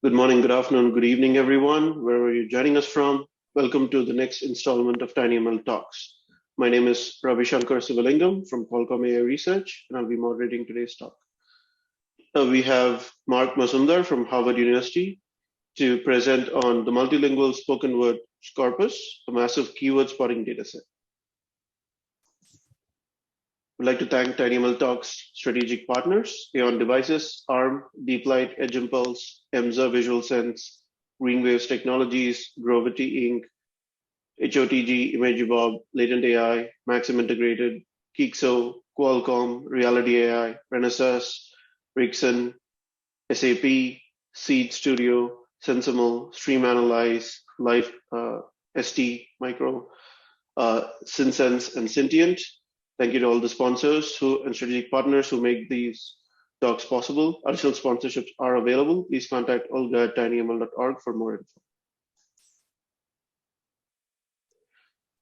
Good morning, good afternoon, good evening, everyone, wherever you're joining us from. Welcome to the next installment of tinyML Talks. My name is Ravi Shankar Sivalingam from Qualcomm AI Research, and I'll be moderating today's talk. We have Mark Mazumder from Harvard University to present on the multilingual spoken word corpus, a massive keyword spotting dataset. I'd like to thank tinyML Talks strategic partners, Aeon Devices, ARM, DeepLight, Edge Impulse, Emza Visual Sense, Greenwaves Technologies, Grovity Inc., HOTG, ImageBob, Latent AI, Maxim Integrated, Kixo, Qualcomm, Reality AI, Renesas, Rixon, SAP, Seed Studio, Sensimal, Stream Analyze, Life, ST Micro, SynSense, and Sentient. Thank you to all the sponsors and strategic partners who make these talks possible. Additional sponsorships are available. Please contact Olga at tinyml.org for more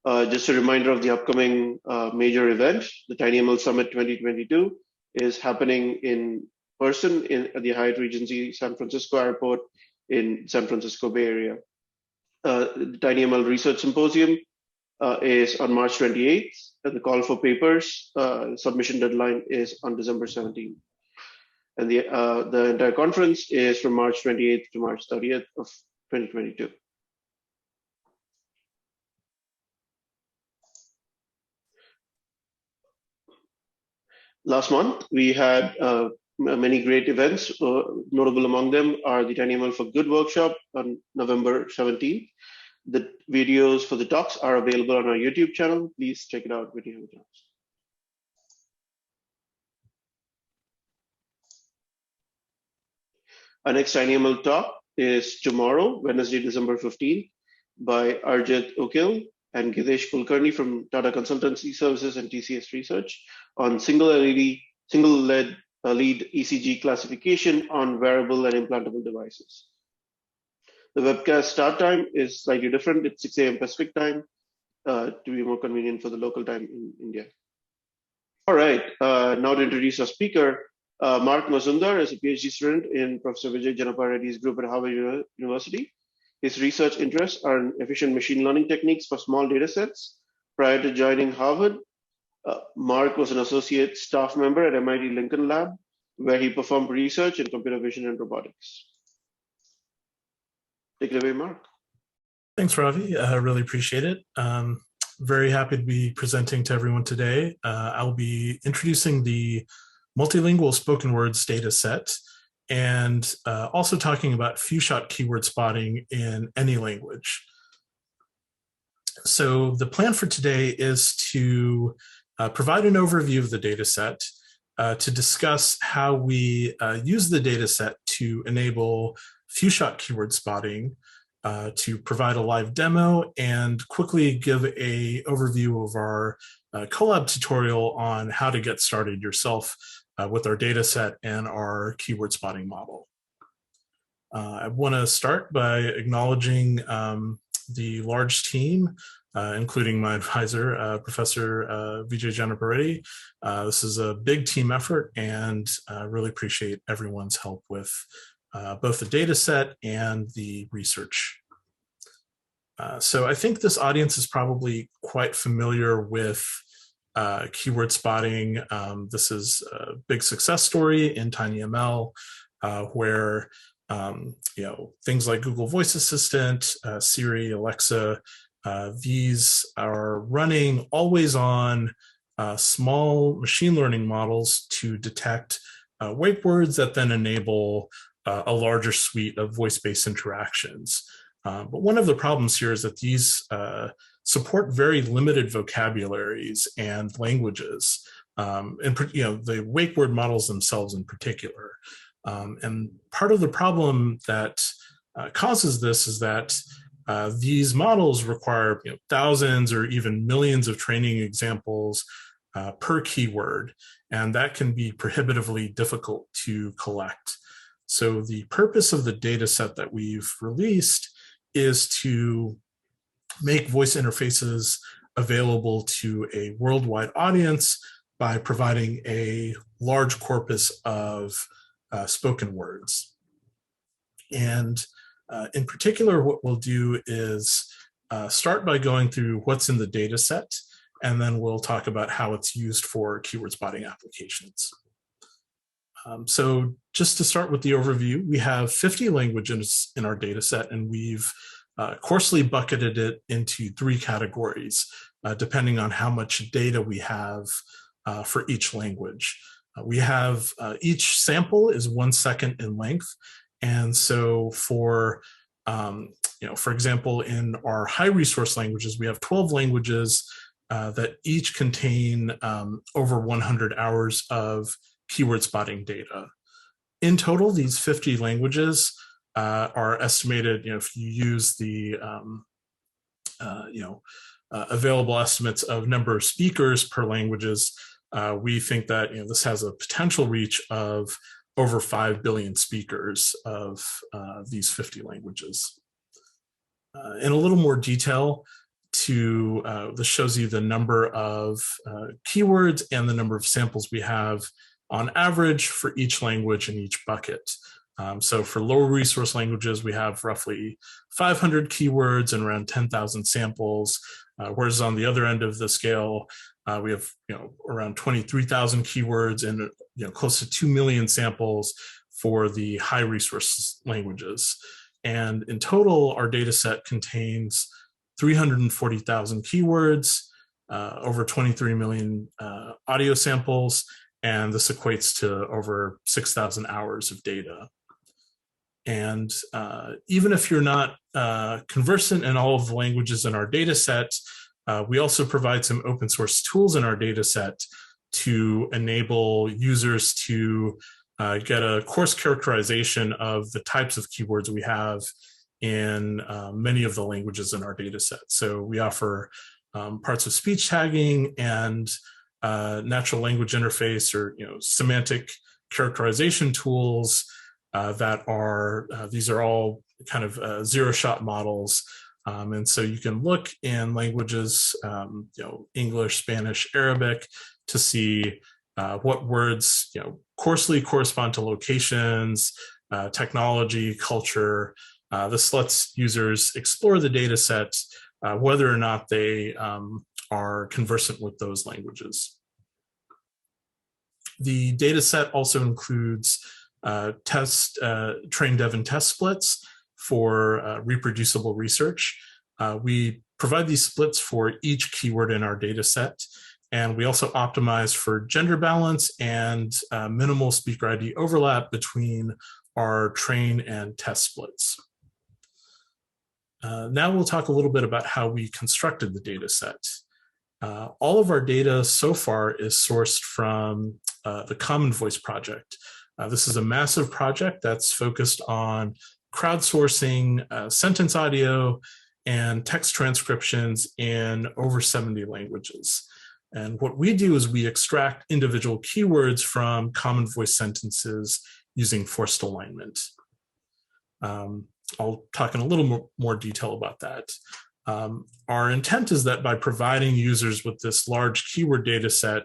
info. Just a reminder of the upcoming major event. The tinyML Summit 2022 is happening in person at the Hyatt Regency San Francisco Airport in San Francisco Bay Area. The tinyML Research Symposium is on March 28th. The call for papers submission deadline is on December 17th. And the entire conference is from March 28th to March 30th of 2022. Last month, we had many great events. Notable among them are the tinyML for Good workshop on November 17th. The videos for the talks are available on our YouTube channel. Please check it out when you have a chance. Our next tinyML talk is tomorrow, Wednesday, December 15th, by Arjit Okil and Githesh Kulkarni from Tata Consultancy Services and TCS Research on single lead ECG classification on wearable and implantable devices. The webcast start time is slightly different. It's 6 a.m. Pacific time to be more convenient for the local time in India. All right, now to introduce our speaker. Mark Mazumder is a PhD student in Professor Vijay Janappa Reddy's group at Harvard University. His research interests are in efficient machine learning techniques for small data sets. Prior to joining Harvard, Mark was an associate staff member at MIT Lincoln Lab, where he performed research in computer vision and robotics. Take it away, Mark. Thanks, Ravi. I really appreciate it. Very happy to be presenting to everyone today. I'll be introducing the multilingual spoken words data set and also talking about few-shot keyword spotting in any language. So the plan for today is to provide an overview of the data set, to discuss how we use the data set to enable few-shot keyword spotting, to provide a live demo, and quickly give an overview of our collab tutorial on how to get started yourself with our data set and our keyword spotting model. I want to start by acknowledging the large team, including my advisor, Professor Vijay Janappa Reddy. This is a big team effort, and I really appreciate everyone's help with both the data set and the research. So I think this audience is probably quite familiar with keyword spotting. This is a big success story in tinyML, where things like Google Voice Assistant, Siri, Alexa, these are running always on small machine learning models to detect wake words that then enable a larger suite of voice-based interactions. But one of the problems here is that these support very limited vocabularies and languages, and the wake word models themselves in particular. And part of the problem that causes this is that these models require thousands or even millions of training examples per keyword, and that can be prohibitively difficult to collect. So the purpose of the data set that we've released is to make voice interfaces available to a worldwide audience by providing a large corpus of spoken words. And in particular, what we'll do is start by going through what's in the data set, and then we'll talk about how it's used for keyword spotting applications. So just to start with the overview, we have 50 languages in our data set, and we've coarsely bucketed it into 3 categories, depending on how much data we have for each language. We have each sample is 1 second in length. And so for, for example, in our high resource languages, we have 12 languages that each contain over 100 hours of keyword spotting data. In total, these 50 languages are estimated, if you use the available estimates of number of speakers per languages, we think that this has a potential reach of over 5 billion speakers of these 50 languages. In a little more detail, this shows you the number of keywords and the number of samples we have on average for each language in each bucket. So for lower resource languages, we have roughly 500 keywords and around 10,000 samples, whereas on the other end of the scale, we have around 23,000 keywords and close to 2 million samples for the high resource languages. And in total, our data set contains 340,000 keywords, over 23 million audio samples, and this equates to over 6,000 hours of data. And even if you're not conversant in all of the languages in our data set, we also provide some open source tools in our data set to enable users to get a coarse characterization of the types of keywords we have in many of the languages in our data set. So we offer parts of speech tagging and natural language interface or semantic characterization tools that are, these are all kind of zero-shot models. And so you can look in languages, English, Spanish, Arabic, to see what words coarsely correspond to locations, technology, culture. This lets users explore the data set, whether or not they are conversant with those languages. The data set also includes train dev and test splits for reproducible research. We provide these splits for each keyword in our data set, and we also optimize for gender balance and minimal speaker ID overlap between our train and test splits. Now we'll talk a little bit about how we constructed the data set. All of our data so far is sourced from the Common Voice project. This is a massive project that's focused on crowdsourcing sentence audio and text transcriptions in over 70 languages. And what we do is we extract individual keywords from Common Voice sentences using forced alignment. I'll talk in a little more detail about that. Our intent is that by providing users with this large keyword data set,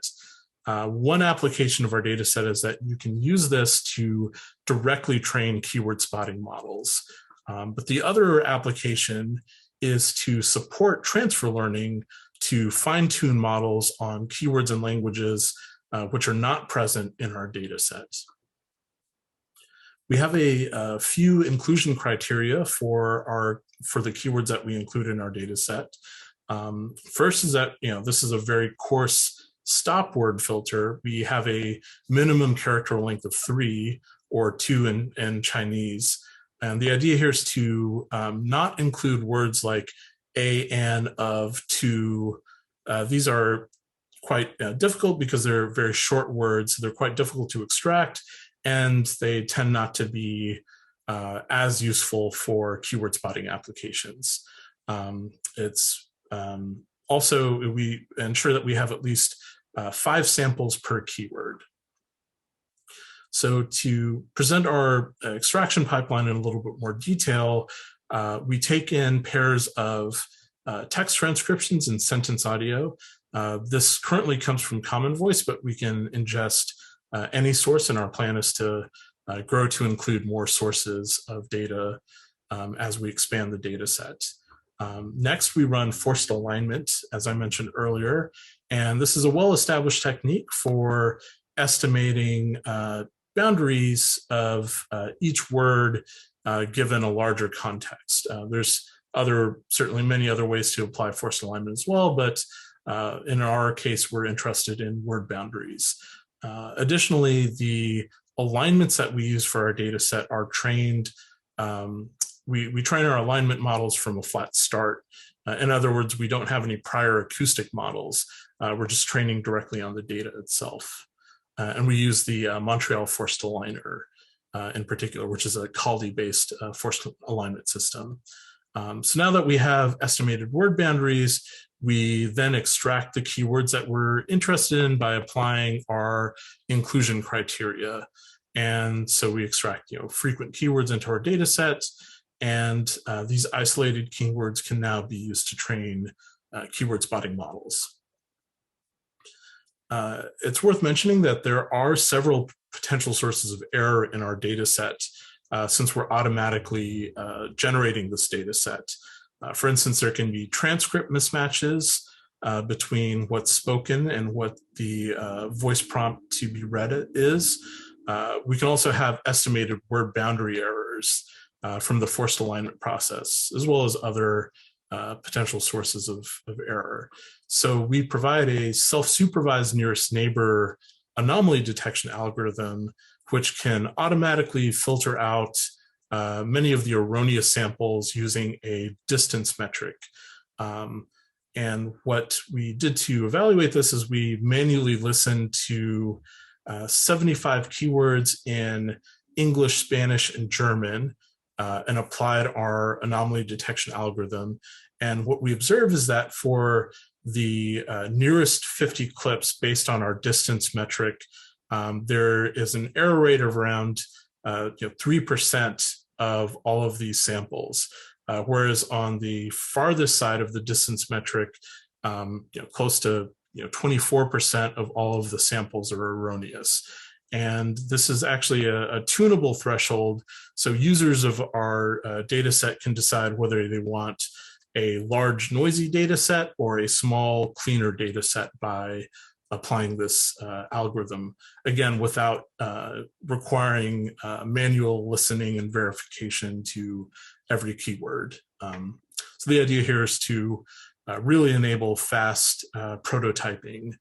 one application of our data set is that you can use this to directly train keyword spotting models. But the other application is to support transfer learning to fine-tune models on keywords and languages which are not present in our data set. We have a few inclusion criteria for the keywords that we include in our data set. First is that this is a very coarse stop word filter. We have a minimum character length of 3 or 2 in Chinese. And the idea here is to not include words like a, an, of, to. These are quite difficult because they're very short words. They're quite difficult to extract, and they tend not to be as useful for keyword spotting applications. Also, we ensure that we have at least 5 samples per keyword. So to present our extraction pipeline in a little bit more detail, we take in pairs of text transcriptions and sentence audio. This currently comes from Common Voice, but we can ingest any source, and our plan is to grow to include more sources of data as we expand the data set. Next, we run forced alignment, as I mentioned earlier, and this is a well-established technique for estimating boundaries of each word given a larger context. There's certainly many other ways to apply forced alignment as well, but in our case, we're interested in word boundaries. Additionally, the alignments that we use for our data set are trained. We train our alignment models from a flat start. In other words, we don't have any prior acoustic models. We're just training directly on the data itself. And we use the Montreal Forced Aligner in particular, which is a Caldi-based forced alignment system. So now that we have estimated word boundaries, we then extract the keywords that we're interested in by applying our inclusion criteria. And so we extract frequent keywords into our data set, and these isolated keywords can now be used to train keyword spotting models. It's worth mentioning that there are several potential sources of error in our data set since we're automatically generating this data set. For instance, there can be transcript mismatches between what's spoken and what the voice prompt to be read is. We can also have estimated word boundary errors from the forced alignment process, as well as other potential sources of error. So we provide a self-supervised nearest neighbor anomaly detection algorithm, which can automatically filter out many of the erroneous samples using a distance metric. And what we did to evaluate this is we manually listened to 75 keywords in English, Spanish, and German, and applied our anomaly detection algorithm. And what we observe is that for the nearest 50 clips based on our distance metric, there is an error rate of around 3% of all of these samples. Whereas on the farthest side of the distance metric, close to 24% of all of the samples are erroneous. And this is actually a tunable threshold. So users of our data set can decide whether they want a large noisy data set or a small cleaner data set by applying this algorithm, again, without requiring manual listening and verification to every keyword. So the idea here is to really enable fast prototyping.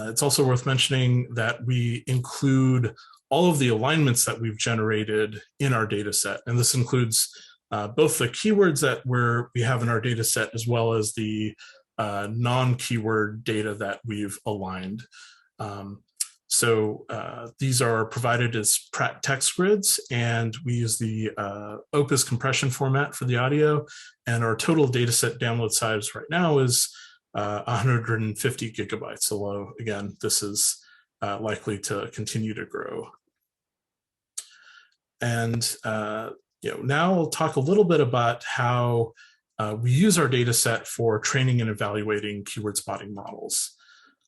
It's also worth mentioning that we include all of the alignments that we've generated in our data set. And this includes both the keywords that we have in our data set, as well as the non-keyword data that we've aligned. So these are provided as Pratt text grids, and we use the Opus compression format for the audio. And our total data set download size right now is 150 gigabytes, although again, this is likely to continue to grow. And now I'll talk a little bit about how we use our data set for training and evaluating keyword spotting models.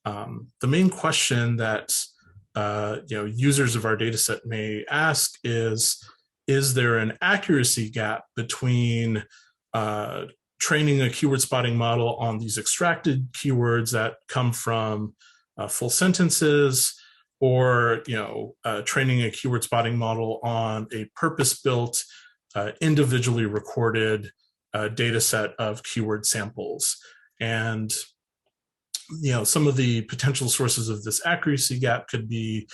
The main question that users of our data set may ask is there an accuracy gap between training a keyword spotting model on these extracted keywords that come from full sentences, or training a keyword spotting model on a purpose-built, individually recorded data set of keyword samples. And some of the potential sources of this accuracy gap could be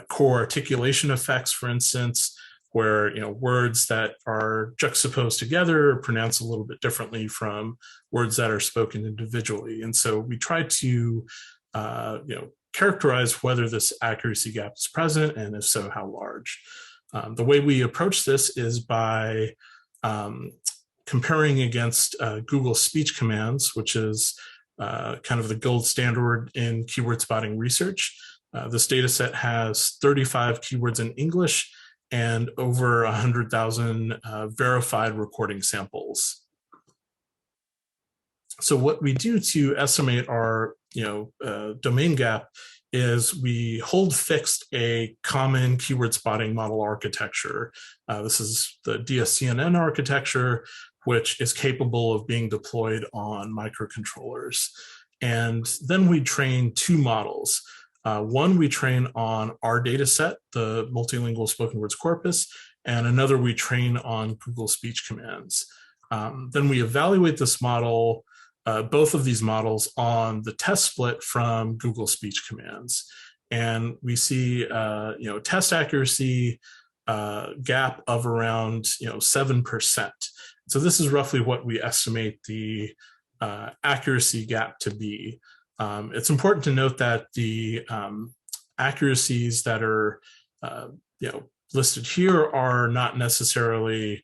core articulation effects, for instance, where words that are juxtaposed together are pronounced a little bit differently from words that are spoken individually. And so we try to characterize whether this accuracy gap is present, and if so, how large. The way we approach this is by comparing against Google speech commands, which is kind of the gold standard in keyword spotting research. This data set has 35 keywords in English and over 100,000 verified recording samples. So what we do to estimate our domain gap is we hold fixed a common keyword spotting model architecture. This is the DSCNN architecture, which is capable of being deployed on microcontrollers. And then we train two models. One we train on our data set, the multilingual spoken words corpus, and another we train on Google speech commands. Then we evaluate this model, both of these models, on the test split from Google speech commands. And we see test accuracy gap of around 7%. So this is roughly what we estimate the accuracy gap to be. It's important to note that the accuracies that are listed here are not necessarily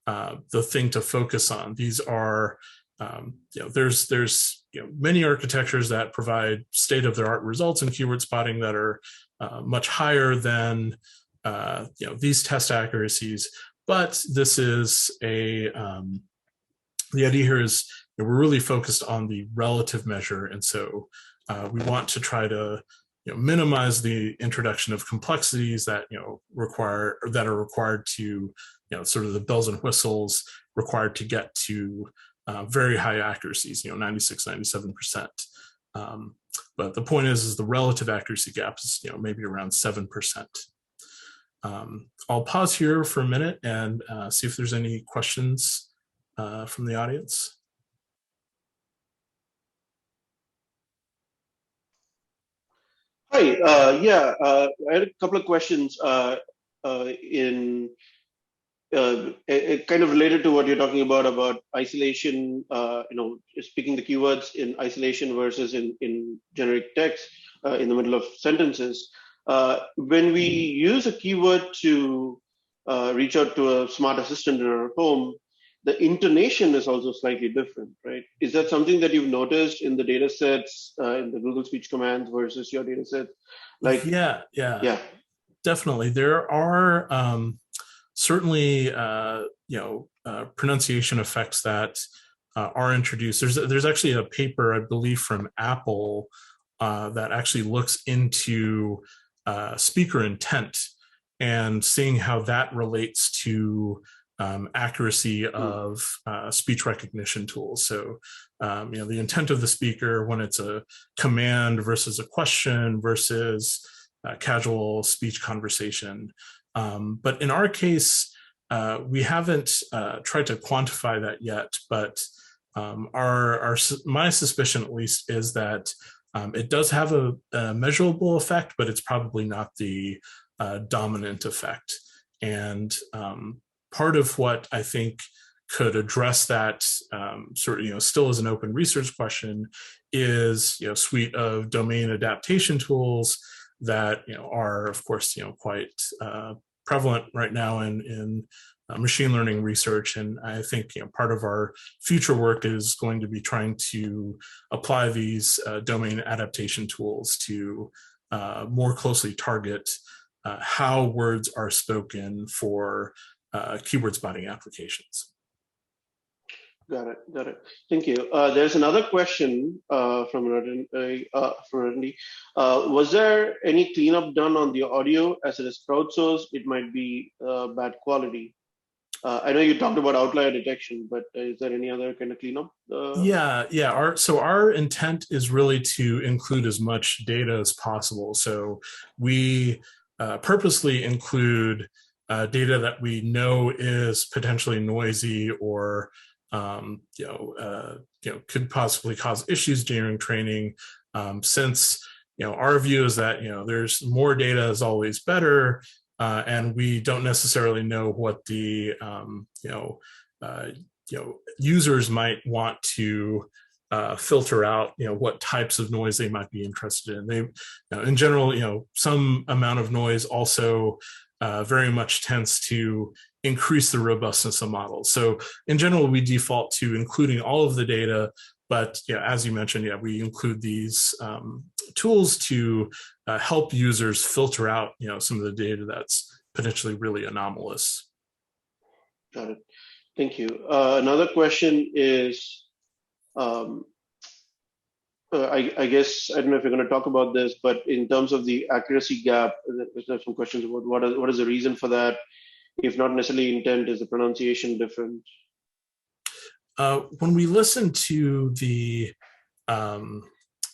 the thing to focus on. These are there's many architectures that provide state-of-the-art results in keyword spotting that are much higher than these test accuracies. But this is the idea here is we're really focused on the relative measure, and so we want to try to minimize the introduction of complexities that are required to sort of the bells and whistles required to get to very high accuracies, 96, 97%. But the point is the relative accuracy gap is maybe around 7%. I'll pause here for a minute and see if there's any questions from the audience. Hi, I had a couple of questions in kind of related to what you're talking about isolation, speaking the keywords in isolation versus in generic text in the middle of sentences. When we use a keyword to reach out to a smart assistant in our home, the intonation is also slightly different, right? Is that something that you've noticed in the data sets, in the Google speech commands versus your data set? Yeah, definitely. There are certainly, pronunciation effects that are introduced. There's actually a paper, I believe, from Apple that actually looks into speaker intent and seeing how that relates to accuracy of speech recognition tools. So, the intent of the speaker when it's a command versus a question versus casual speech conversation. But in our case, we haven't tried to quantify that yet. But my suspicion, at least, is that it does have a measurable effect, but it's probably not the dominant effect. And part of what I think could address that still as an open research question is a suite of domain adaptation tools that are of course quite prevalent right now in machine learning research. And I think part of our future work is going to be trying to apply these domain adaptation tools to more closely target how words are spoken for keyword spotting applications. Got it. Thank you. There's another question from Randy. Was there any cleanup done on the audio as it is crowdsourced? It might be bad quality. I know you talked about outlier detection, but is there any other kind of cleanup? Our intent is really to include as much data as possible. So we purposely include data that we know is potentially noisy or could possibly cause issues during training. Since our view is that there's more data is always better, and we don't necessarily know what the users might want to filter out, what types of noise they might be interested in. They, in general, some amount of noise also very much tends to increase the robustness of models. So in general, we default to including all of the data, but as you mentioned, we include these tools to help users filter out, some of the data that's potentially really anomalous. Got it. Thank you. Another question is, I guess I don't know if you're going to talk about this, but in terms of the accuracy gap, there's some questions about what is the reason for that? If not necessarily intent, is the pronunciation different? When we listen to the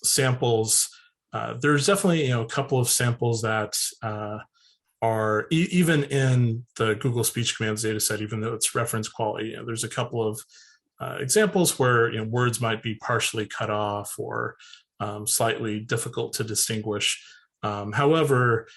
samples, there's definitely a couple of samples that are even in the Google Speech Commands dataset, even though it's reference quality. There's a couple of examples where words might be partially cut off or slightly difficult to distinguish. However,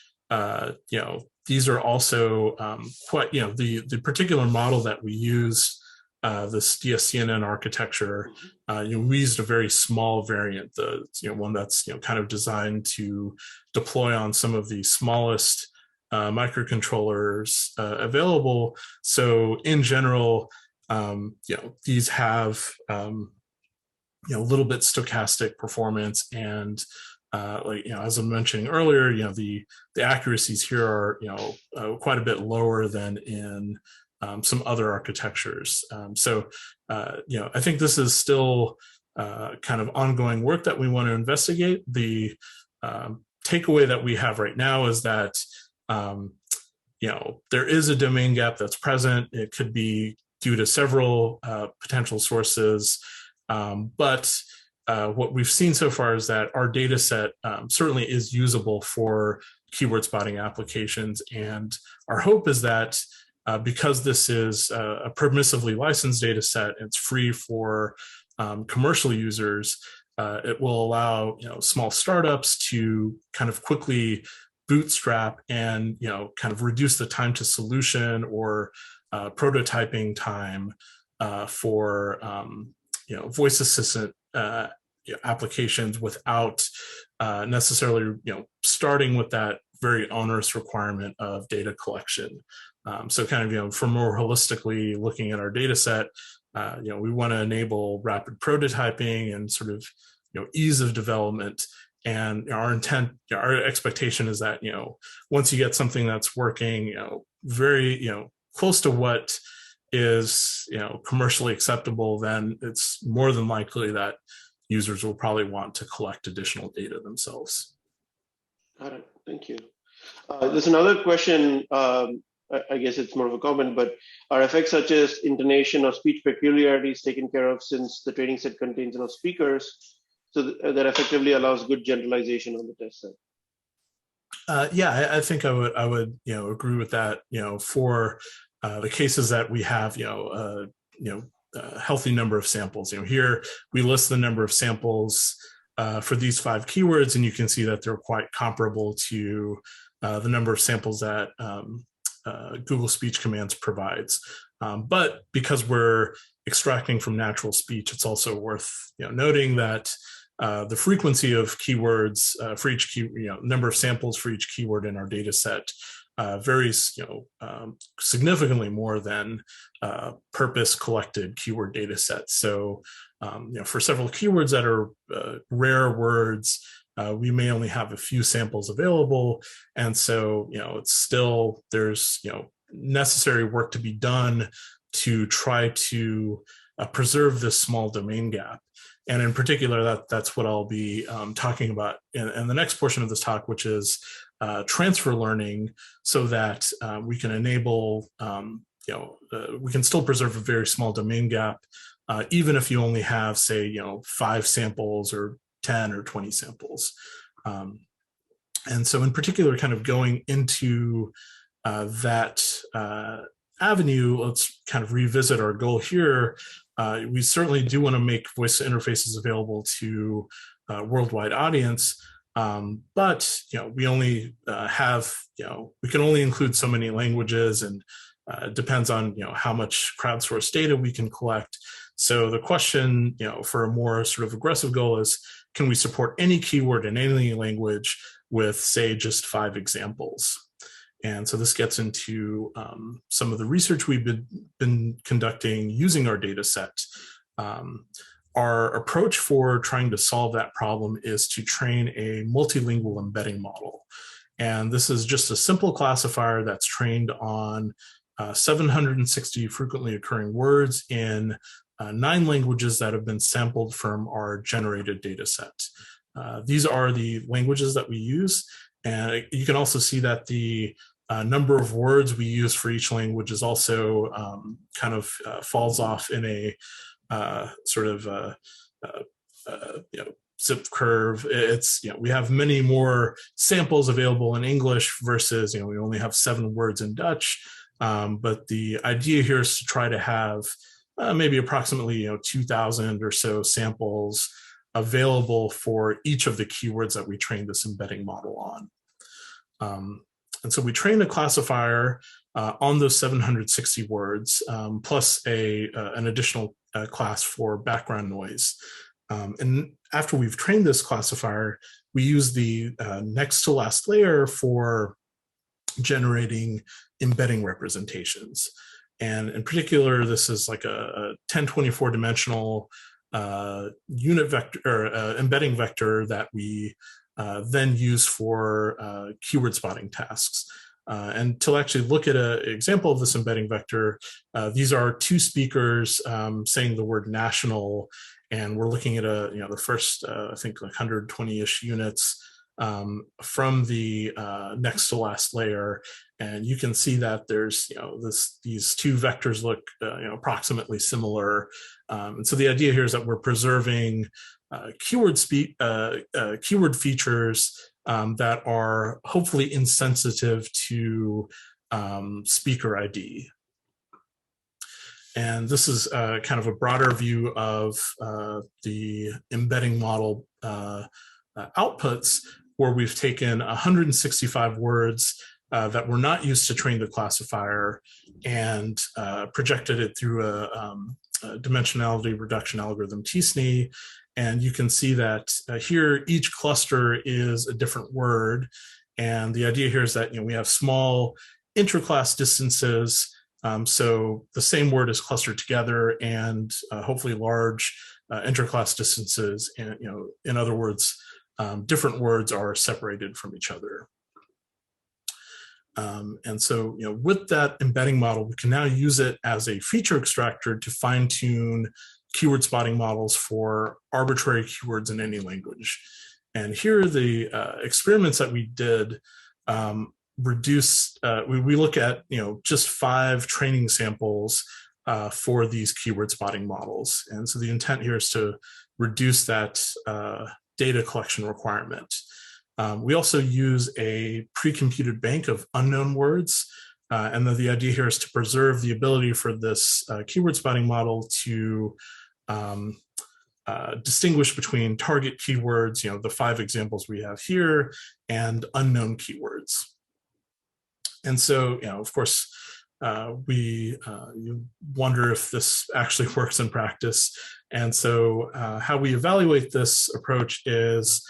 these are also quite, the particular model that we use, this DSCNN architecture, we used a very small variant, the one that's kind of designed to deploy on some of the smallest microcontrollers available. So in general, these have a little bit stochastic performance, and as I mentioned earlier, the accuracies here are quite a bit lower than in some other architectures. So I think this is still kind of ongoing work that we want to investigate. The takeaway that we have right now is that there is a domain gap that's present. It could be due to several potential sources, but what we've seen so far is that our data set certainly is usable for keyword spotting applications, and our hope is that because this is a permissively licensed data set, it's free for commercial users, it will allow small startups to kind of quickly bootstrap and kind of reduce the time to solution or prototyping time for voice assistant applications without necessarily starting with that very onerous requirement of data collection. So kind of for more holistically looking at our data set, we want to enable rapid prototyping and sort of ease of development. And our intent, our expectation is that once you get something that's working very close to what is commercially acceptable, then it's more than likely that users will probably want to collect additional data themselves. Got it. Thank you. There's another question. I guess it's more of a comment, but are effects such as intonation or speech peculiarities taken care of since the training set contains enough speakers, so that effectively allows good generalization on the test set? Yeah, I think I would agree with that. For the cases that we have, a healthy number of samples. Here we list the number of samples for these 5 keywords, and you can see that they're quite comparable to the number of samples that Google Speech Commands provides. But because we're extracting from natural speech, it's also worth noting that the frequency of keywords for each number of samples for each keyword in our data set varies significantly more than purpose collected keyword data sets. So for several keywords that are rare words, we may only have a few samples available, and so it's still, there's necessary work to be done to try to preserve this small domain gap. And in particular, that's what I'll be talking about in the next portion of this talk, which is transfer learning, so that we can enable, we can still preserve a very small domain gap, even if you only have, say, 5 samples or 10 or 20 samples. And so in particular, kind of going into that avenue, let's kind of revisit our goal here. We certainly do want to make voice interfaces available to a worldwide audience, but we only have, we can only include so many languages, and it depends on how much crowdsourced data we can collect. So the question, for a more sort of aggressive goal is, can we support any keyword in any language with, say, just 5 examples? And so this gets into some of the research we've been conducting using our data set. Our approach for trying to solve that problem is to train a multilingual embedding model. And this is just a simple classifier that's trained on 760 frequently occurring words in 9 languages that have been sampled from our generated data set. These are the languages that we use, and you can also see that the number of words we use for each language is also kind of falls off in a sort of zip curve. It's, we have many more samples available in English versus, we only have 7 words in Dutch. But the idea here is to try to have maybe approximately 2,000 or so samples available for each of the keywords that we trained this embedding model on. And so we trained a classifier on those 760 words, plus an additional class for background noise. And after we've trained this classifier, we use the next to last layer for generating embedding representations. And in particular, this is like a 1024 dimensional unit vector or embedding vector that we then use for keyword spotting tasks. And to actually look at an example of this embedding vector, these are 2 speakers saying the word national, and we're looking at the first, I think, like 120-ish units from the next to last layer, and you can see that there's these 2 vectors look approximately similar, and so the idea here is that we're preserving keyword features that are hopefully insensitive to speaker ID. And this is kind of a broader view of the embedding model outputs, where we've taken 165 words that were not used to train the classifier and projected it through a dimensionality reduction algorithm, t-SNE. And you can see that here, each cluster is a different word. And the idea here is that we have small interclass distances. So the same word is clustered together, and hopefully large interclass distances. And in other words, different words are separated from each other. And so, with that embedding model, we can now use it as a feature extractor to fine-tune keyword spotting models for arbitrary keywords in any language. And here are the experiments that we did. We look at just 5 training samples for these keyword spotting models. And so the intent here is to reduce that data collection requirement. We also use a pre-computed bank of unknown words. And then the idea here is to preserve the ability for this keyword spotting model to distinguish between target keywords, the 5 examples we have here, and unknown keywords. And so, of course, you wonder if this actually works in practice. And so how we evaluate this approach is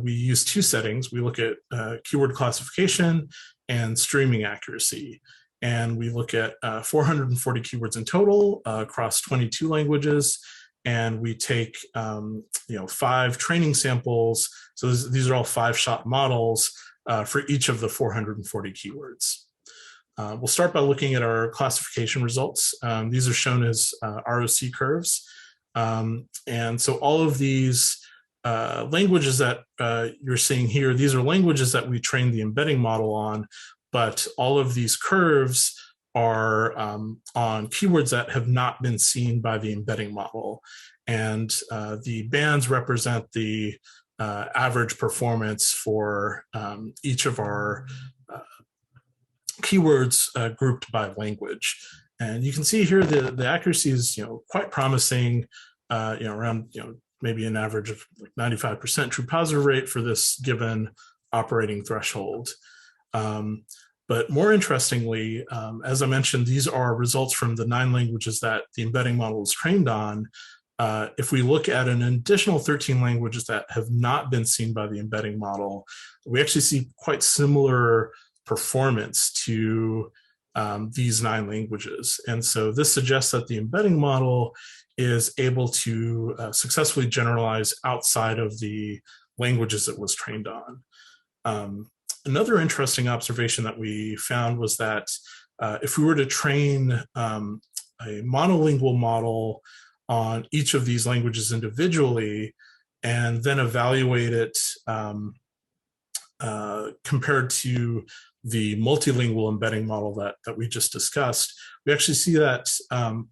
we use 2 settings. We look at keyword classification and streaming accuracy. And we look at 440 keywords in total across 22 languages. And we take 5 training samples. So these are all 5-shot models for each of the 440 keywords. We'll start by looking at our classification results. These are shown as ROC curves. And so all of these languages that you're seeing here, these are languages that we trained the embedding model on, but all of these curves are on keywords that have not been seen by the embedding model. And the bands represent the average performance for each of our keywords grouped by language. And you can see here the accuracy is quite promising, around maybe an average of like 95% true positive rate for this given operating threshold. But more interestingly, as I mentioned, these are results from the 9 languages that the embedding model is trained on. If we look at an additional 13 languages that have not been seen by the embedding model, we actually see quite similar performance to these 9 languages. And so this suggests that the embedding model is able to successfully generalize outside of the languages it was trained on. Another interesting observation that we found was that if we were to train a monolingual model on each of these languages individually and then evaluate it compared to the multilingual embedding model that we just discussed, we actually see that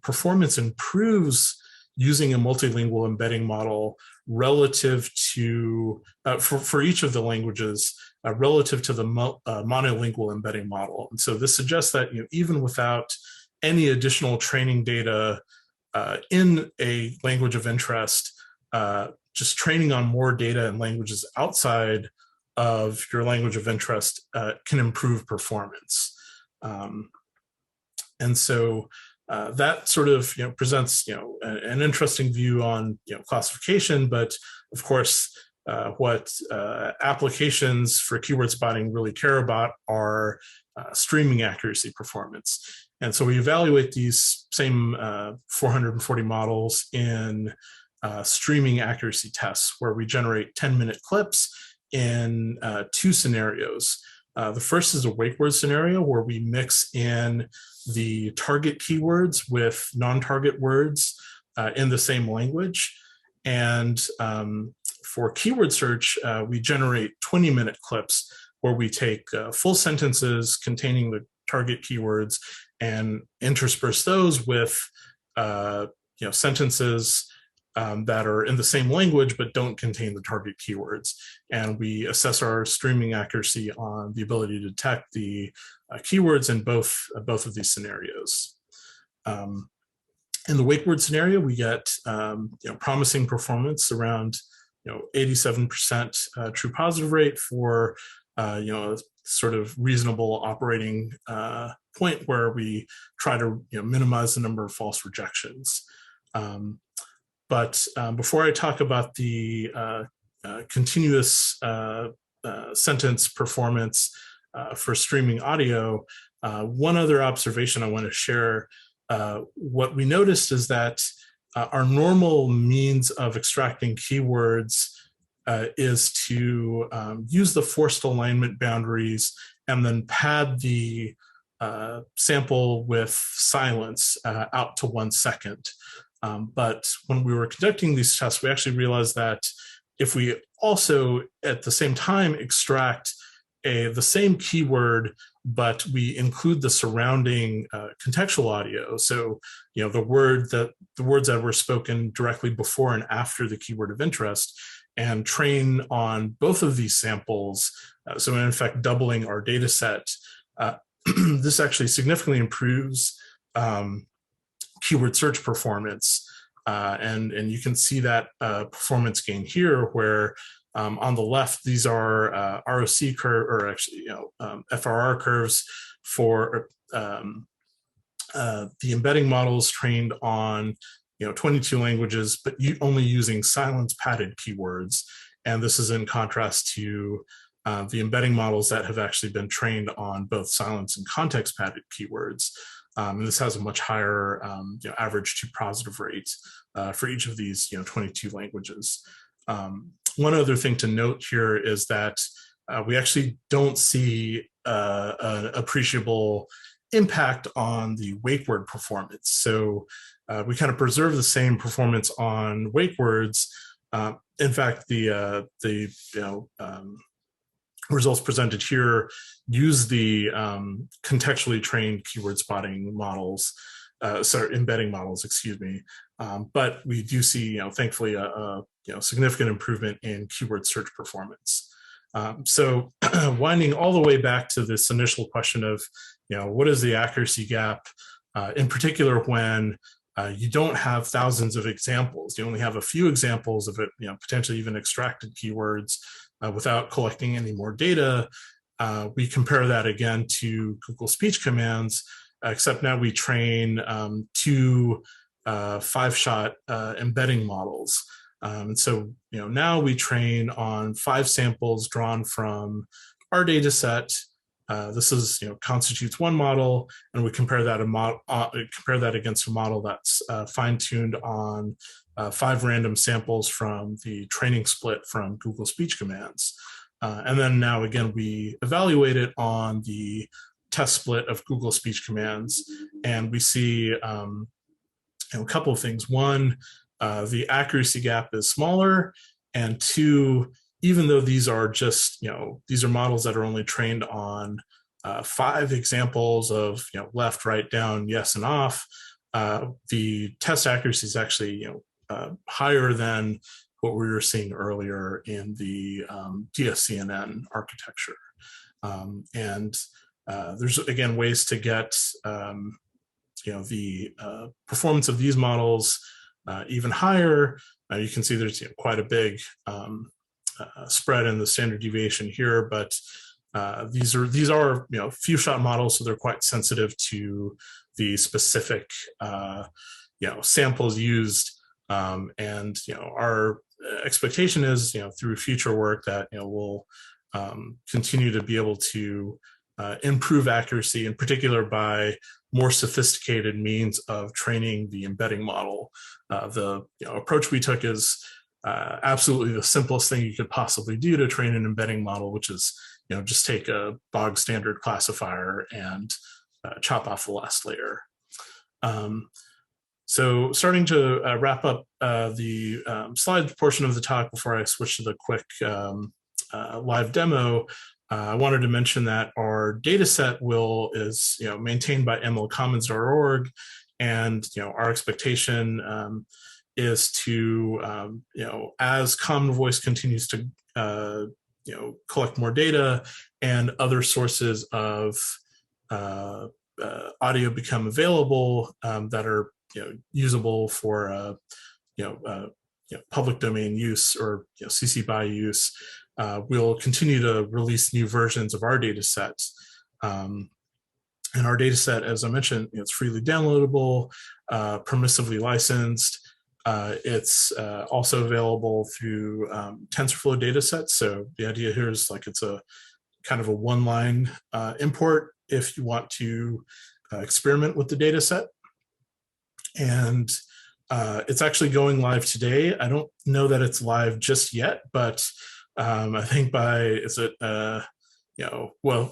performance improves using a multilingual embedding model relative to, for each of the languages, relative to the monolingual embedding model. And so this suggests that even without any additional training data in a language of interest, just training on more data in languages outside of your language of interest can improve performance. And so that sort of presents an interesting view on classification, but of course what applications for keyword spotting really care about are streaming accuracy performance. And so we evaluate these same 440 models in streaming accuracy tests, where we generate 10-minute clips in two scenarios. The first is a wake word scenario where we mix in the target keywords with non-target words in the same language. And for keyword search, we generate 20-minute clips where we take full sentences containing the target keywords and intersperse those with sentences that are in the same language but don't contain the target keywords. And we assess our streaming accuracy on the ability to detect the keywords in both of these scenarios. In the wake word scenario, we get promising performance around 87% true positive rate for a sort of reasonable operating point where we try to minimize the number of false rejections. But before I talk about the continuous sentence performance for streaming audio, one other observation I want to share. What we noticed is that our normal means of extracting keywords is to use the forced alignment boundaries and then pad the sample with silence out to 1 second. But when we were conducting these tests, we actually realized that if we also at the same time extract the same keyword, but we include the surrounding contextual audio, so the words that were spoken directly before and after the keyword of interest, and train on both of these samples, so in effect doubling our data set, this actually significantly improves keyword search performance. And you can see that performance gain here, where on the left, these are ROC curve, or actually FRR curves for the embedding models trained on 22 languages, but only using silence padded keywords. And this is in contrast to the embedding models that have actually been trained on both silence and context padded keywords. And this has a much higher average true positive rate for each of these 22 languages. One other thing to note here is that we actually don't see an appreciable impact on the wake word performance. So we kind of preserve the same performance on wake words. In fact, the results presented here use the contextually trained keyword spotting models, embedding models, excuse me. But we do see, thankfully, a significant improvement in keyword search performance. So winding all the way back to this initial question of, what is the accuracy gap, in particular when you don't have thousands of examples, you only have a few examples of it, potentially even extracted keywords without collecting any more data. We compare that again to Google speech commands, except now we train two 5-shot embedding models. And so, now we train on 5 samples drawn from our data set. This is, constitutes one model, and we compare that against a model that's fine-tuned on 5 random samples from the training split from Google speech commands. And then now again, we evaluate it on the test split of Google speech commands, and we see a couple of things. One, the accuracy gap is smaller, and two, even though these are just, these are models that are only trained on 5 examples of, left, right, down, yes, and off, the test accuracy is actually, higher than what we were seeing earlier in the DSCNN architecture. And there's, again, ways to get, the performance of these models even higher. You can see there's quite a big spread in the standard deviation here, but these are few shot models, so they're quite sensitive to the specific samples used. And our expectation is through future work that we'll continue to be able to improve accuracy, in particular by more sophisticated means of training the embedding model. The approach we took is absolutely the simplest thing you could possibly do to train an embedding model, which is just take a bog standard classifier and chop off the last layer. So starting to wrap up the slide portion of the talk before I switch to the quick live demo, I wanted to mention that our data set is maintained by mlcommons.org, and our expectation is to as Common Voice continues to collect more data and other sources of audio become available that are usable for public domain use or CC BY use, we'll continue to release new versions of our data sets. And our data set, as I mentioned, it's freely downloadable, permissively licensed. It's also available through TensorFlow data sets. So the idea here is it's a kind of a one-line import if you want to experiment with the data set. And it's actually going live today. I don't know that it's live just yet, but I think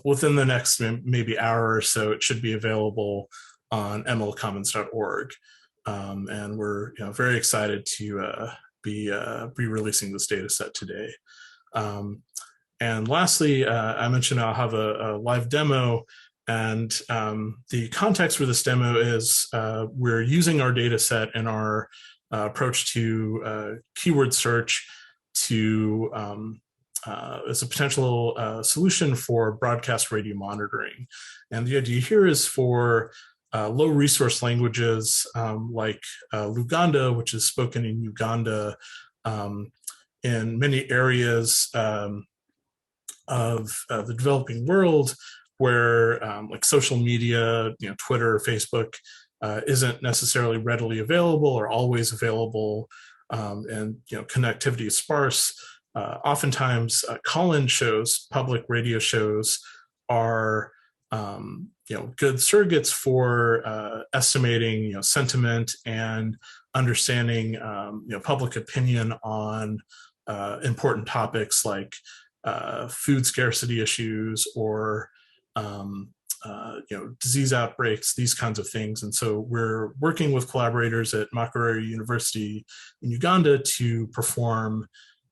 within the next maybe hour or so, it should be available on mlcommons.org. And we're very excited to be releasing this data set today. And lastly, I mentioned I'll have a live demo. And the context for this demo is we're using our data set and our approach to keyword search to as a potential solution for broadcast radio monitoring. And the idea here is for low resource languages like Luganda, which is spoken in Uganda, in many areas of the developing world, where like social media, Twitter, Facebook, isn't necessarily readily available or always available, and connectivity is sparse. Oftentimes, call-in shows, public radio shows, are good surrogates for estimating sentiment and understanding public opinion on important topics like food scarcity issues or disease outbreaks, these kinds of things. And so we're working with collaborators at Makerere University in Uganda to perform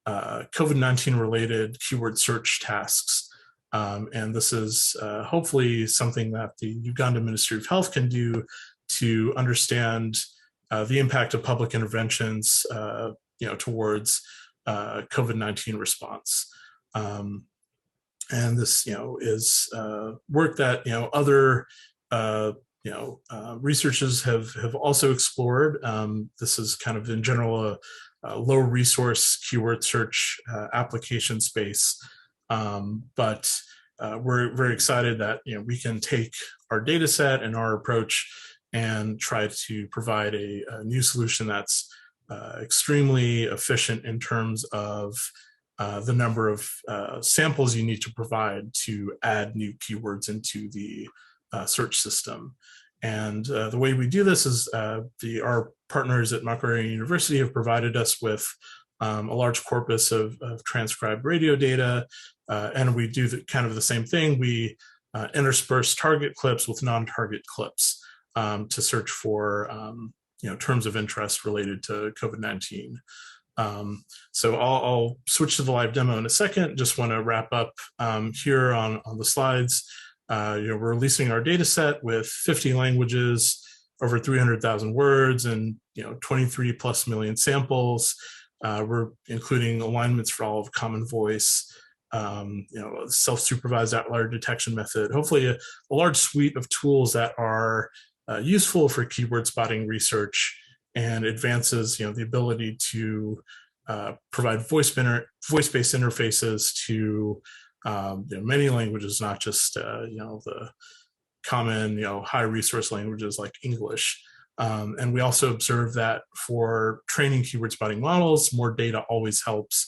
COVID-19 related keyword search tasks. And this is hopefully something that the Uganda Ministry of Health can do to understand the impact of public interventions towards COVID-19 response. And this, is work that other researchers have also explored. This is kind of in general a low resource keyword search application space, but we're very excited that we can take our data set and our approach and try to provide a new solution that's extremely efficient in terms of the number of samples you need to provide to add new keywords into the search system. And the way we do this is our partners at Makerere University have provided us with a large corpus of transcribed radio data, and we do kind of the same thing. We intersperse target clips with non-target clips to search for terms of interest related to COVID-19. So I'll switch to the live demo in a second. Just want to wrap up here on the slides. We're releasing our data set with 50 languages, over 300,000 words, and 23 plus million samples. We're including alignments for all of Common Voice, self-supervised outlier detection method, hopefully a large suite of tools that are useful for keyword spotting research and advances the ability to provide voice-based interfaces to many languages, not just the common high resource languages like English. And we also observe that for training keyword spotting models, more data always helps,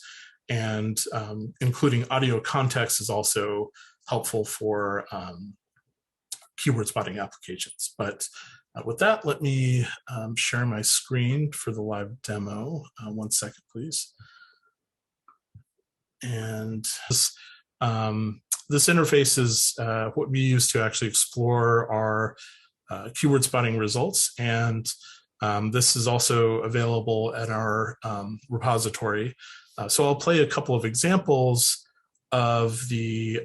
and including audio context is also helpful for keyword spotting applications. But with that, let me share my screen for the live demo. 1 second, please. And this interface is what we use to actually explore our keyword spotting results. And this is also available at our repository. So I'll play a couple of examples of the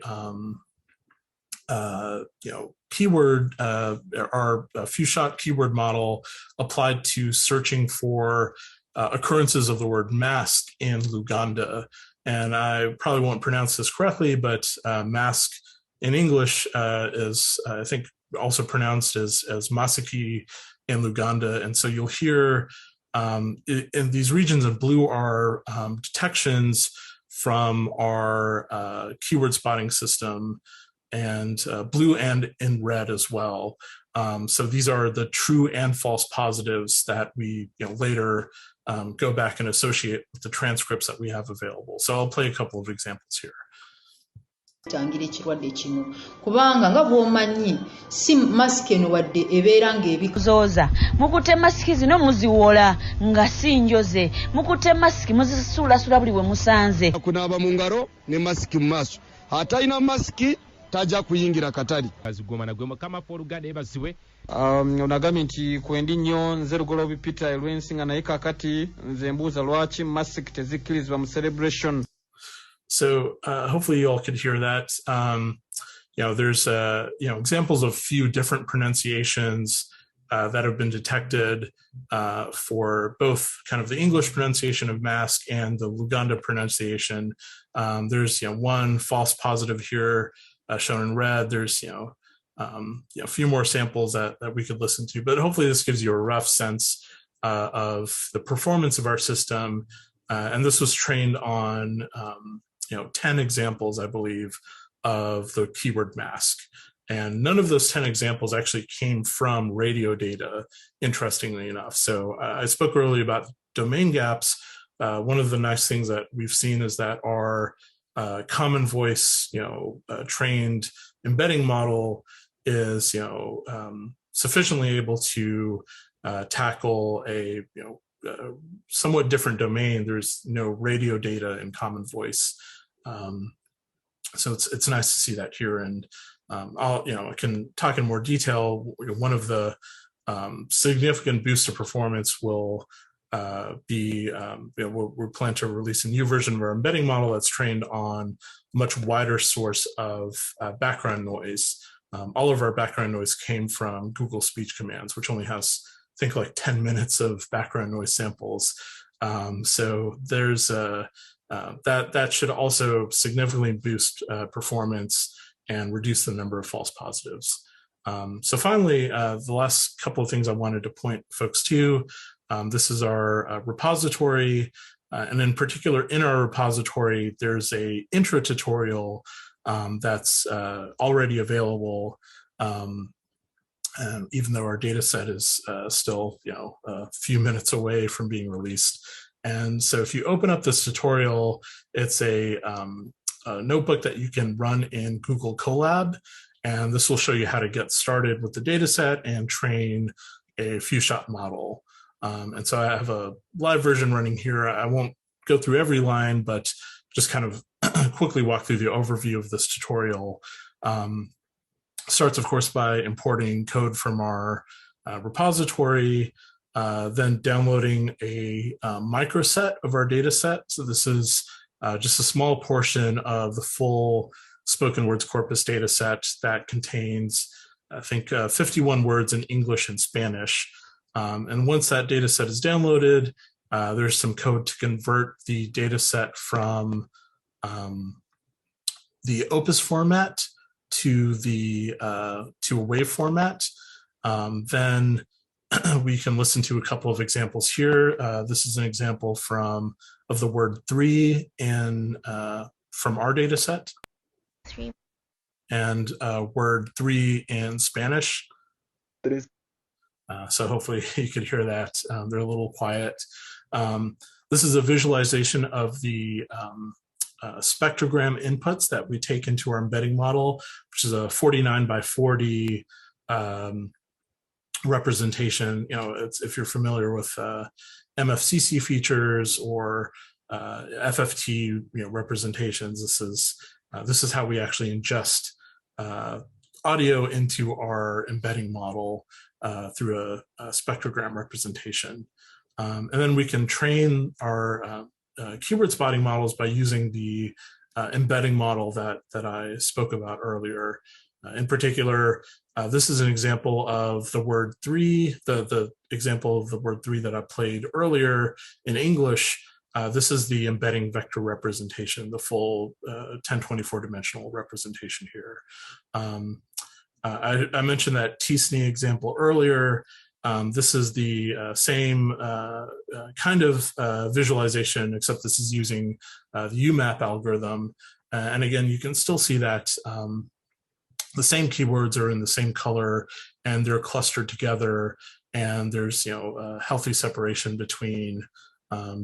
keyword, our few-shot keyword model applied to searching for occurrences of the word mask in Luganda. And I probably won't pronounce this correctly, but mask in English is, I think, also pronounced as masiki in Luganda. And so you'll hear in these regions in blue are detections from our keyword spotting system, and blue and in red as well. So these are the true and false positives that we later go back and associate with the transcripts that we have available. So I'll play a couple of examples here. Tangira ekirwadde kino kubanga nga bw'omanyi si masiki eno wadde ebeera ng'ebikuzooza mukutte masiki zino muziwola nga si njoze mukutte masiki muzisuulasula buli we musanze kunaaba mu ngalo ne masiki mu maaso atalina masiki tajja kuyingira katali azigoma gwe kama Oluganda ebasiwe onagambye nti kwendi nnyo nze lugolo bipita elwensinga naye kakati nze mbuuza lwaki masiki tezikkirizibwa mu celebration. So hopefully you all could hear that. There's examples of few different pronunciations that have been detected for both kind of the English pronunciation of mask and the Luganda pronunciation. There's one false positive here shown in red. There's a few more samples that we could listen to, but hopefully this gives you a rough sense of the performance of our system. And this was trained on 10 examples, I believe, of the keyword mask. And none of those 10 examples actually came from radio data, interestingly enough. So I spoke earlier about domain gaps. One of the nice things that we've seen is that our Common Voice, trained embedding model is, sufficiently able to tackle a, somewhat different domain. There's no radio data in Common Voice. So it's nice to see that here. And I can talk in more detail. One of the significant boost to performance will be, we plan to release a new version of our embedding model that's trained on a much wider source of background noise. All of our background noise came from Google speech commands, which only has, I think, like 10 minutes of background noise samples. So there's that should also significantly boost performance and reduce the number of false positives. So finally, the last couple of things I wanted to point folks to, this is our repository, and in particular in our repository, there's a intro tutorial that's already available, even though our data set is still a few minutes away from being released. And so if you open up this tutorial, it's a notebook that you can run in Google Colab, and this will show you how to get started with the data set and train a few-shot model. And so I have a live version running here. I won't go through every line, but just kind of quickly walk through the overview of this tutorial. Starts, of course, by importing code from our repository. then downloading a microset of our data set. So this is just a small portion of the full spoken words corpus data set that contains, I think, 51 words in English and Spanish. And once that data set is downloaded, there's some code to convert the data set from the Opus format to a WAV format. Then we can listen to a couple of examples here. This is an example of the word 3 from our data set. 3. And word 3 in Spanish. So hopefully you could hear that. They're a little quiet. This is a visualization of the spectrogram inputs that we take into our embedding model, which is a 49 by 40 representation. If you're familiar with MFCC features or FFT representations, this is how we actually ingest audio into our embedding model through a spectrogram representation. And then we can train our keyword spotting models by using the embedding model that I spoke about earlier. In particular, this is an example of the word 3, the example of the word 3 that I played earlier in English. This is the embedding vector representation, the full 1024 dimensional representation here. I mentioned that TSNE example earlier. This is the same kind of visualization, except this is using the UMAP algorithm. And again, you can still see that the same keywords are in the same color and they're clustered together, and there's a healthy separation between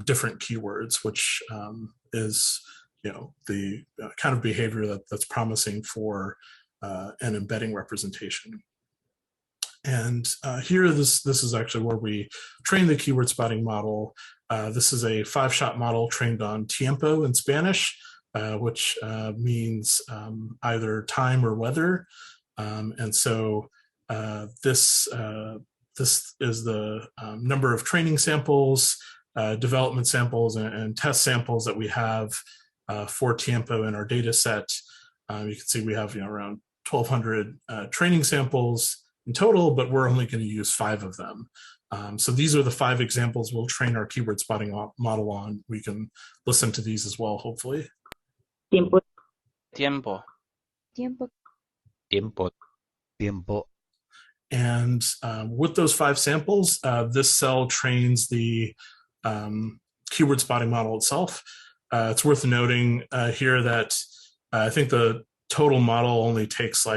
different keywords, which is the kind of behavior that's promising for an embedding representation. And here, this is actually where we train the keyword spotting model. This is a 5-shot model trained on tiempo in Spanish, which means either time or weather. And so this is the number of training samples, development samples, and test samples that we have for tiempo in our data set. You can see we have around 1,200 training samples in total, but we're only going to use 5 of them. So these are the 5 examples we'll train our keyword spotting model on. We can listen to these as well, hopefully. Tiempo. Tiempo. Tiempo. Tiempo. Tiempo. And with those 5 samples, this cell trains the keyword spotting model itself. It's worth noting here that I think the total model only takes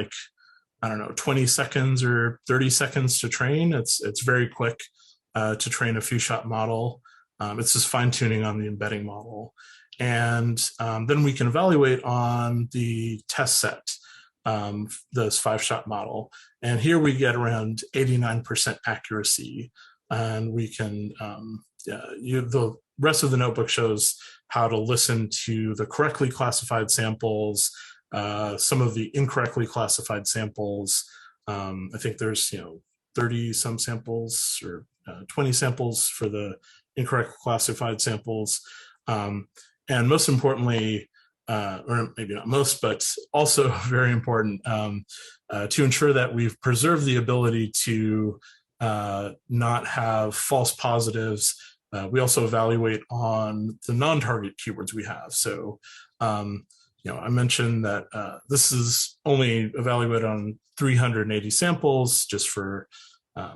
20 seconds or 30 seconds to train. It's very quick to train a few-shot model. It's just fine-tuning on the embedding model. And then we can evaluate on the test set, this 5-shot model. And here we get around 89% accuracy. And we can, the rest of the notebook shows how to listen to the correctly classified samples, some of the incorrectly classified samples. I think there's 30 some samples or 20 samples for the incorrect classified samples. And most importantly, or maybe not most, but also very important, to ensure that we've preserved the ability to not have false positives. We also evaluate on the non-target keywords we have. So, I mentioned that this is only evaluated on 380 samples just for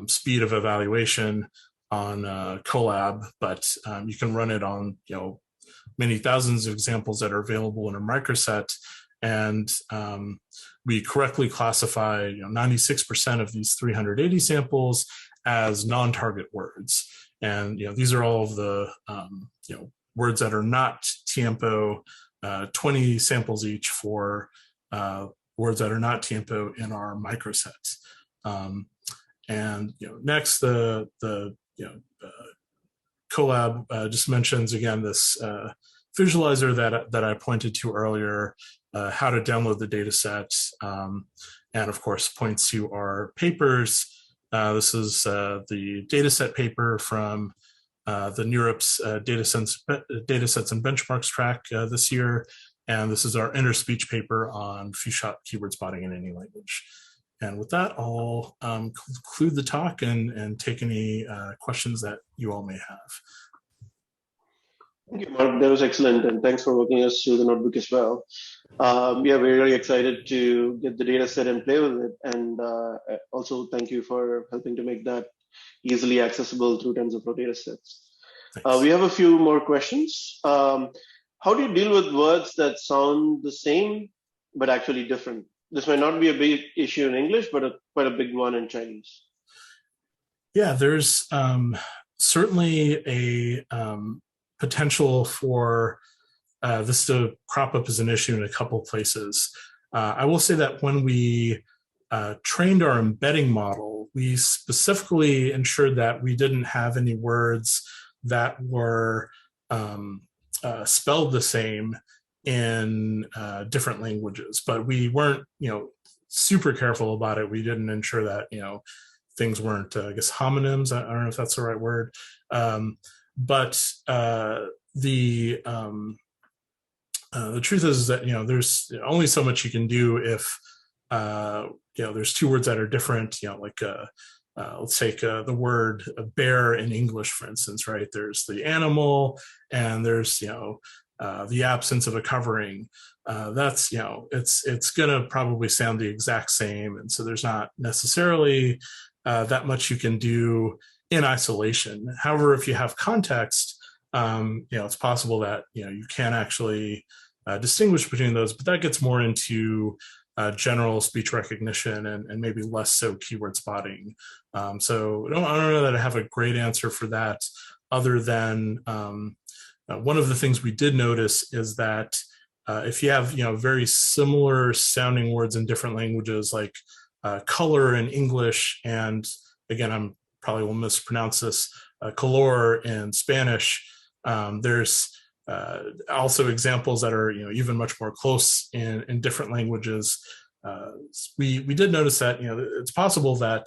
speed of evaluation on Colab, but you can run it on many thousands of examples that are available in a microset, and we correctly classify 96% of these 380 samples as non-target words. And these are all of the words that are not tiempo, 20 samples each for words that are not tiempo in our microsets. And next, the Colab just mentions again this visualizer that I pointed to earlier, how to download the data set, and of course points to our papers This is the dataset paper from the NeurIPS datasets and benchmarks track this year. And this is our interspeech paper on few-shot keyword spotting in any language. And with that, I'll conclude the talk and take any questions that you all may have. Thank you, Mark. That was excellent. And thanks for walking us through the notebook as well. Yeah, we're really excited to get the data set and play with it. And also thank you for helping to make that easily accessible through TensorFlow data sets. We have a few more questions. How do you deal with words that sound the same, but actually different? This might not be a big issue in English, but quite a big one in Chinese. Yeah, there's certainly a potential for this to crop up as an issue in a couple places. I will say that when we trained our embedding model, we specifically ensured that we didn't have any words that were spelled the same in different languages, but we weren't, super careful about it. We didn't ensure that, things weren't, I guess, homonyms. I don't know if that's the right word. But the truth is that, there's only so much you can do if, there's two words that are different, let's take the word bear in English, for instance, right? There's the animal and there's, the absence of a covering. That's, it's going to probably sound the exact same. And so there's not necessarily that much you can do in isolation. However, if you have context, it's possible that, you can actually distinguish between those, but that gets more into general speech recognition and maybe less so keyword spotting. So I don't know that I have a great answer for that, other than one of the things we did notice is that if you have very similar sounding words in different languages, like color in English, and again, I'm probably will mispronounce this, color in Spanish, there's also examples that are even much more close in different languages. We did notice that it's possible that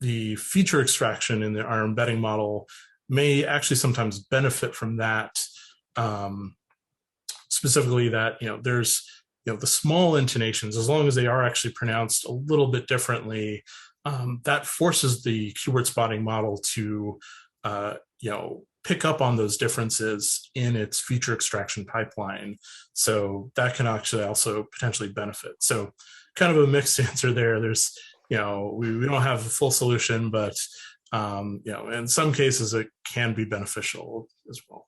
the feature extraction in our embedding model may actually sometimes benefit from that. Specifically, that there's the small intonations, as long as they are actually pronounced a little bit differently, that forces the keyword spotting model to pick up on those differences in its feature extraction pipeline. So that can actually also potentially benefit. So kind of a mixed answer there. There's, we don't have a full solution, but, in some cases it can be beneficial as well.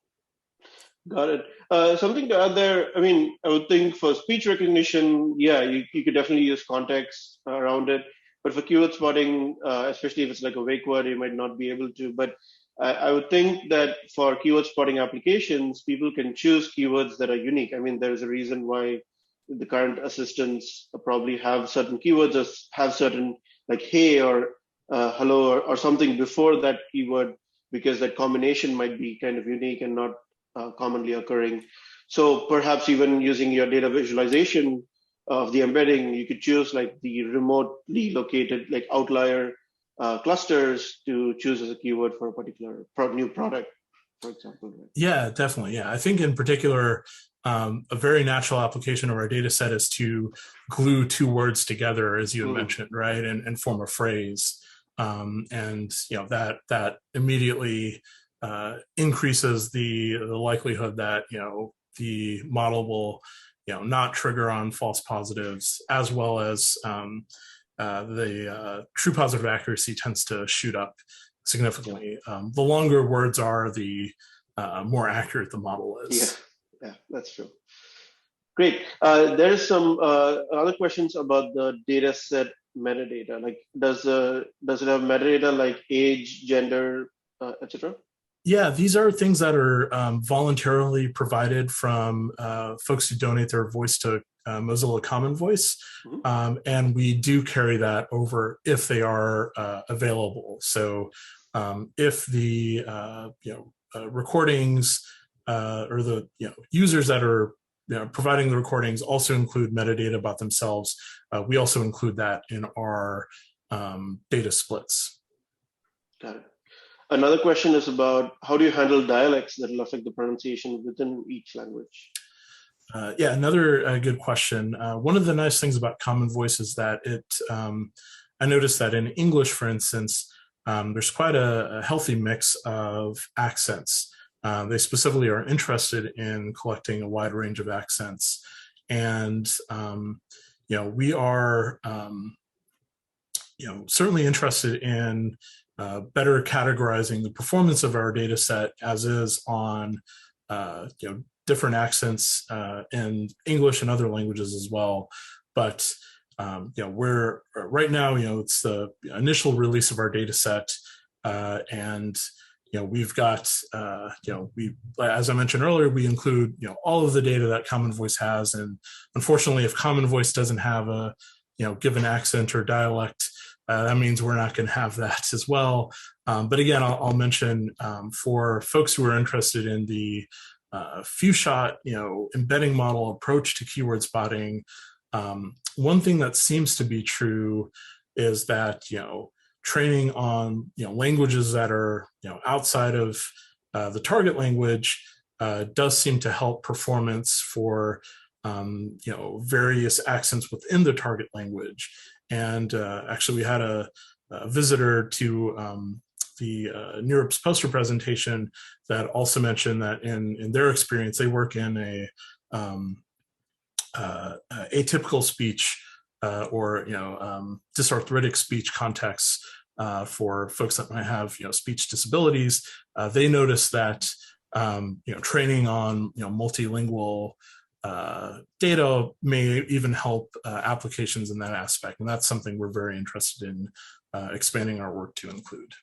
Got it. Something to add there. I mean, I would think for speech recognition, yeah, you could definitely use context around it. But for keyword spotting, especially if it's like a wake word, you might not be able to. But I would think that for keyword spotting applications, people can choose keywords that are unique. I mean, there's a reason why the current assistants probably have certain keywords or have certain like hey or hello or something before that keyword, because that combination might be kind of unique and not commonly occurring. So perhaps even using your data visualization of the embedding, you could choose like the remotely located like outlier clusters to choose as a keyword for a particular new product, for example. Right? Yeah, definitely. Yeah, I think in particular, a very natural application of our data set is to glue two words together, as you had mentioned, right, and form a phrase. And that immediately increases the likelihood that the model will not trigger on false positives, as well as the true positive accuracy tends to shoot up significantly. The longer words are, the more accurate the model is. Yeah, that's true. Great. There's some other questions about the data set metadata. Like, does it have metadata like age, gender, etc.? Yeah, these are things that are voluntarily provided from folks who donate their voice to Mozilla Common Voice, and we do carry that over if they are available. So if the recordings or the users that are providing the recordings also include metadata about themselves, we also include that in our data splits. Got it. Another question is about how do you handle dialects that will affect the pronunciation within each language? Yeah, another good question. One of the nice things about Common Voice is that I noticed that in English, for instance, there's quite a healthy mix of accents. They specifically are interested in collecting a wide range of accents. And, we are, certainly interested in better categorizing the performance of our data set as is on, different accents in English and other languages as well. But we're right now, it's the initial release of our data set, and we've got, as I mentioned earlier, we include all of the data that Common Voice has, and unfortunately, if Common Voice doesn't have a given accent or dialect, that means we're not going to have that as well. But again, I'll mention for folks who are interested in the few-shot, embedding model approach to keyword spotting. One thing that seems to be true is that training on languages that are outside of the target language does seem to help performance for various accents within the target language. And actually, we had a visitor to the NeurIPS poster presentation that also mentioned that in their experience, they work in a atypical speech or dysarthritic speech contexts for folks that might have speech disabilities. They noticed that training on multilingual data may even help applications in that aspect, and that's something we're very interested in expanding our work to include.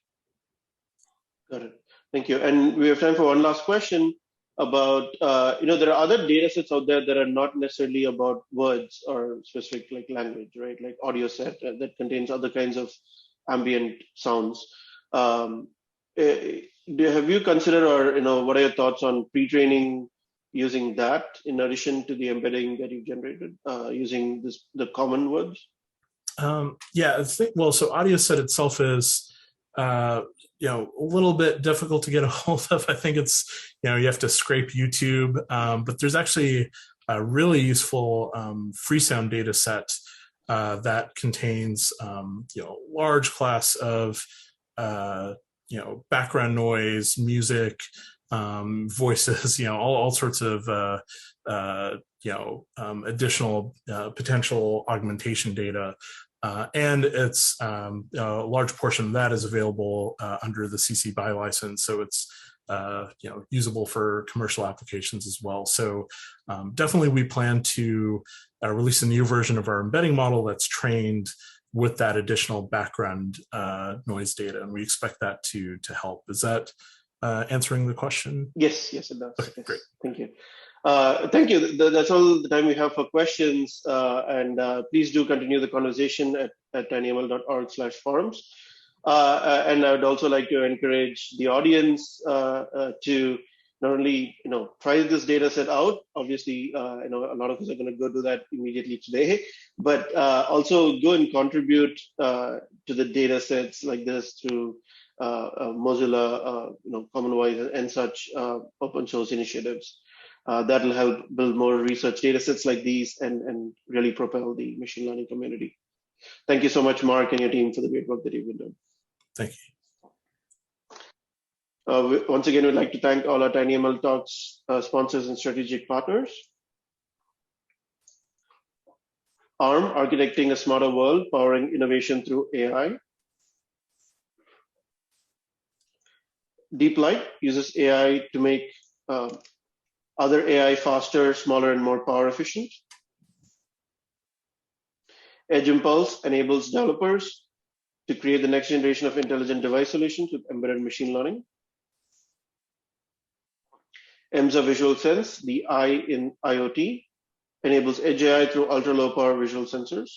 Got it. Thank you. And we have time for one last question about, there are other data sets out there that are not necessarily about words or specific like language, right? Like audio set that contains other kinds of ambient sounds. Have you considered, or what are your thoughts on pre-training using that in addition to the embedding that you've generated using the common words? Yeah, so audio set itself is a little bit difficult to get a hold of. I think it's, you have to scrape YouTube, but there's actually a really useful free sound data set that contains, large class of, background noise, music, voices, all sorts of, additional potential augmentation data. And it's a large portion of that is available under the CC BY license, so it's usable for commercial applications as well. So definitely, we plan to release a new version of our embedding model that's trained with that additional background noise data, and we expect that to help. Is that answering the question? Yes, it does. Okay, yes. great. Thank you. Thank you. That's all the time we have for questions. And please do continue the conversation at tinyml.org/forums. And I would also like to encourage the audience to not only try this data set out. Obviously, a lot of us are going to go do that immediately today, but also go and contribute to the data sets like this through Mozilla, Common Voice, and such open source initiatives. That will help build more research data sets like these and really propel the machine learning community. Thank you so much, Mark, and your team for the great work that you've been doing. Thank you. Once again, we'd like to thank all our tinyML Talks sponsors and strategic partners. ARM, architecting a smarter world, powering innovation through AI. DeepLight uses AI to make other AI faster, smaller, and more power efficient. Edge Impulse enables developers to create the next generation of intelligent device solutions with embedded machine learning. Emza Visual Sense, the I in IoT, enables edge AI through ultra-low power visual sensors.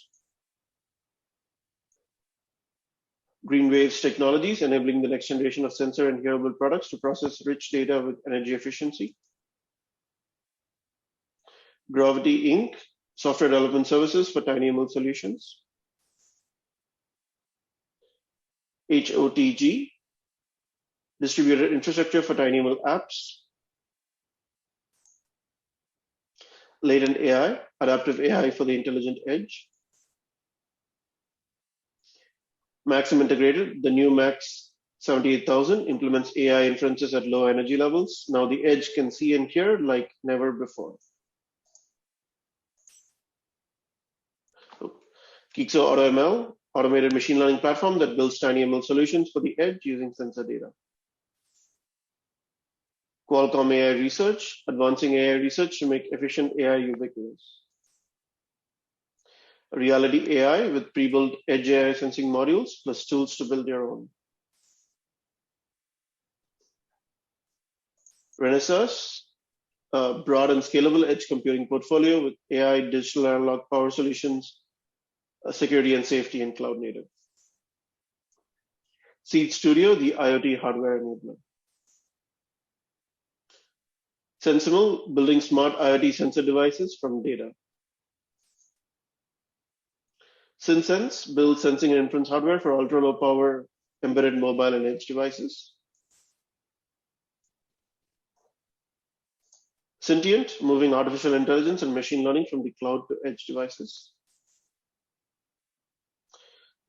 GreenWaves Technologies, enabling the next generation of sensor and hearable products to process rich data with energy efficiency. Gravity Inc., software development services for tinyML solutions. HOTG, distributed infrastructure for tinyML apps, latent AI, adaptive AI for the intelligent edge, Maxim integrated, the new Max 78,000 implements AI inferences at low energy levels. Now the edge can see and hear like never before. Kixo AutoML, automated machine learning platform that builds tinyML solutions for the edge using sensor data. Qualcomm AI Research, advancing AI research to make efficient AI ubiquitous. Reality AI with pre-built edge AI sensing modules plus tools to build your own. Renesas, a broad and scalable edge computing portfolio with AI, digital analog power solutions, security and safety, and cloud native. Seed Studio, the IoT hardware enabler. Sensible, building smart IoT sensor devices from data. SynSense builds sensing and inference hardware for ultra-low power embedded mobile and edge devices. Sentient, moving artificial intelligence and machine learning from the cloud to edge devices.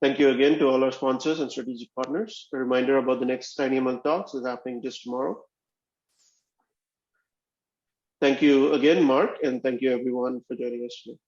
Thank you again to all our sponsors and strategic partners. A reminder about the next tinyML Talks is happening just tomorrow. Thank you again, Mark, and thank you everyone for joining us today.